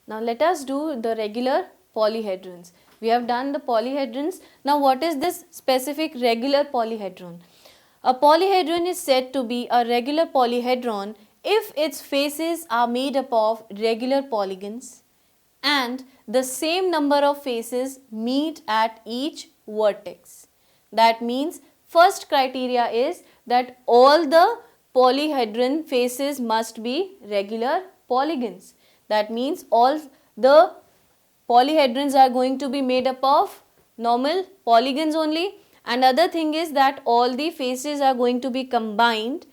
Now let us do the regular polyhedrons. We have done the polyhedrons. Now what is this specific regular polyhedron? A polyhedron is said to be a regular polyhedron if its faces are made up of regular polygons and the same number of faces meet at each vertex. That means first criteria is that all the polyhedron faces must be regular polygons. That means all the polyhedrons are going to be made up of normal polygons only, and other thing is that all the faces are going to be combined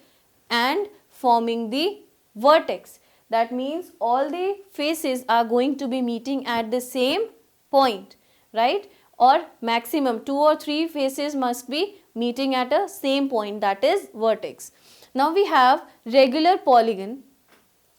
and forming the vertex. That means all the faces are going to be meeting at the same point, right? Or maximum 2 or 3 faces must be meeting at a same point, that is vertex. Now we have regular polygon.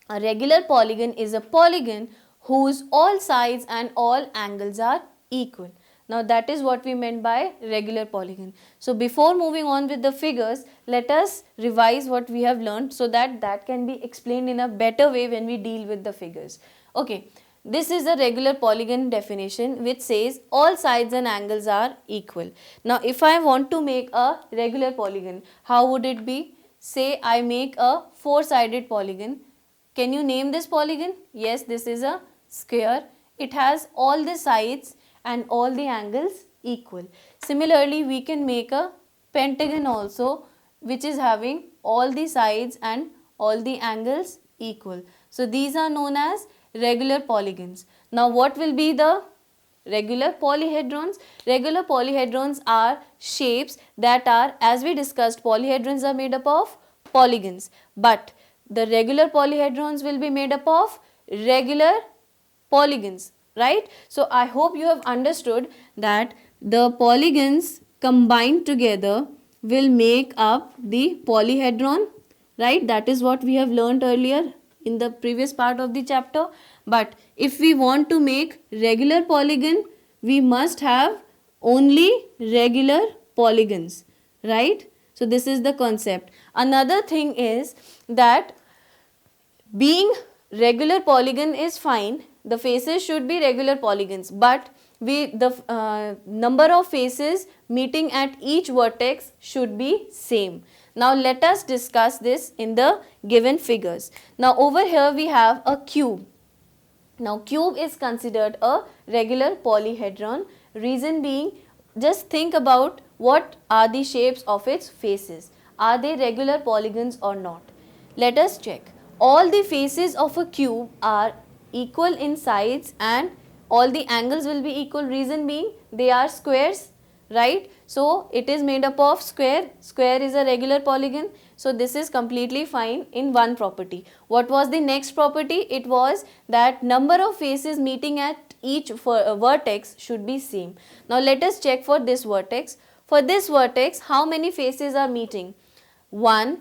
A regular polygon is a polygon whose all sides and all angles are equal. Now that is what we meant by regular polygon. So before moving on with the figures, let us revise what we have learned so that that can be explained in a better way when we deal with the figures. Okay, this is a regular polygon definition which says all sides and angles are equal. Now if I want to make a regular polygon, how would it be? Say I make a 4-sided polygon. Can you name this polygon? Yes, this is a square. It has all the sides and all the angles equal. Similarly, we can make a pentagon also, which is having all the sides and all the angles equal. So these are known as regular polygons. Now what will be the regular polyhedrons? Regular polyhedrons are shapes that are, as we discussed, polyhedrons are made up of polygons, but the regular polyhedrons will be made up of regular polygons, right? So I hope you have understood that the polygons combined together will make up the polyhedron, right? That is what we have learned earlier in the previous part of the chapter. But if we want to make regular polygon, we must have only regular polygons, right? So this is the concept. Another thing is that being regular polygon is fine, the faces should be regular polygons, but the number of faces meeting at each vertex should be same. Now let us discuss this in the given figures. Now over here we have a cube. Now cube is considered a regular polyhedron. Reason being, just think about what are the shapes of its faces. Are they regular polygons or not? Let us check. All the faces of a cube are equal in sides and all the angles will be equal. Reason being, they are squares, right? So it is made up of square. Square is a regular polygon. So this is completely fine in one property. What was the next property? It was that number of faces meeting at each vertex should be same. Now let us check for this vertex. For this vertex, how many faces are meeting? 1,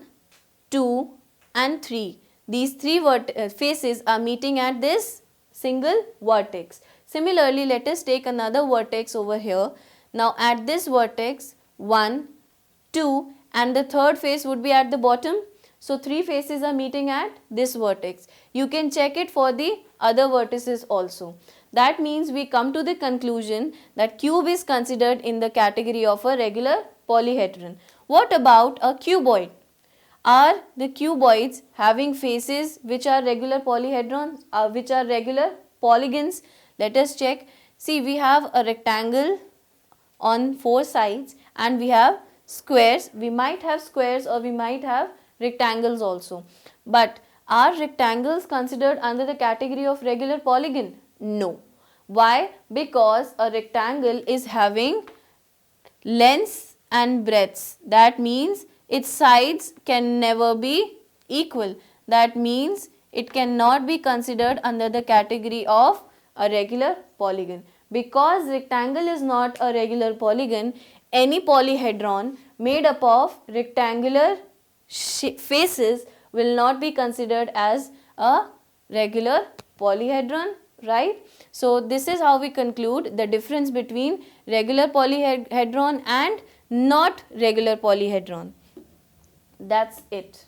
2 and 3. These 3 faces are meeting at this single vertex. Similarly, let us take another vertex over here. Now at this vertex, 1, 2 and the third face would be at the bottom. So 3 faces are meeting at this vertex. You can check it for the other vertices also. That means we come to the conclusion that cube is considered in the category of a regular polyhedron. What about a cuboid? Are the cuboids having faces which are regular polyhedrons, which are regular polygons? Let us check. See, we have a rectangle on 4 sides and we have squares. We might have squares or we might have rectangles also. But are rectangles considered under the category of regular polygon? No. Why? Because a rectangle is having lengths and breadths. That means its sides can never be equal. That means it cannot be considered under the category of a regular polygon. Because rectangle is not a regular polygon, any polyhedron made up of rectangular faces will not be considered as a regular polyhedron, right? So this is how we conclude the difference between regular polyhedron and not regular polyhedron. That's it.